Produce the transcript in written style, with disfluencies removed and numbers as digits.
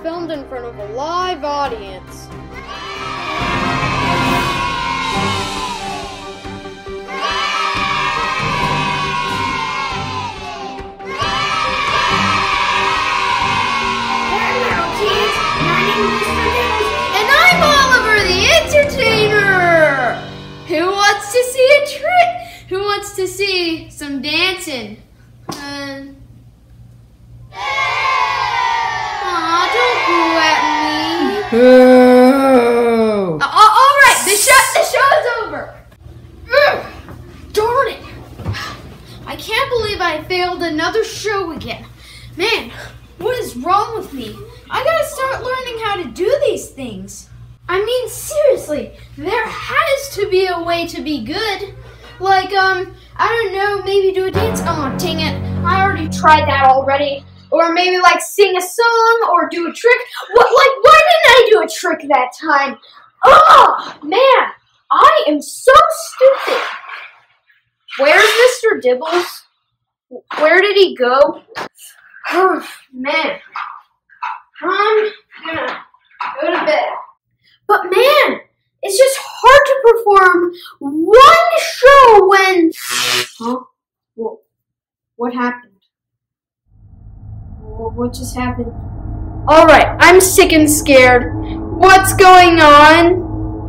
filmed in front of a live audience. Hello, kids. My name is Mr. Dimples, and I'm Oliver the Entertainer. Who wants to see a trick? Who wants to see some dancing? Aw, don't boo at me. Boo! All right, the show is over. Ugh, darn it! I can't believe I failed another show again. Man, what is wrong with me? I gotta start learning how to do these things. I mean, seriously, there has to be a way to be good. Like, I don't know, maybe do a dance. Oh, dang it. I already tried that already. Or maybe, like, sing a song or do a trick. Why didn't I do a trick that time? Oh, man, I am so stupid. Where's Mr. Dibbles? Where did he go? Oh, man, I'm gonna go to bed. But, man, it's just hard to perform one show when... Huh? Whoa. What happened? What just happened? Alright, I'm sick and scared. What's going on?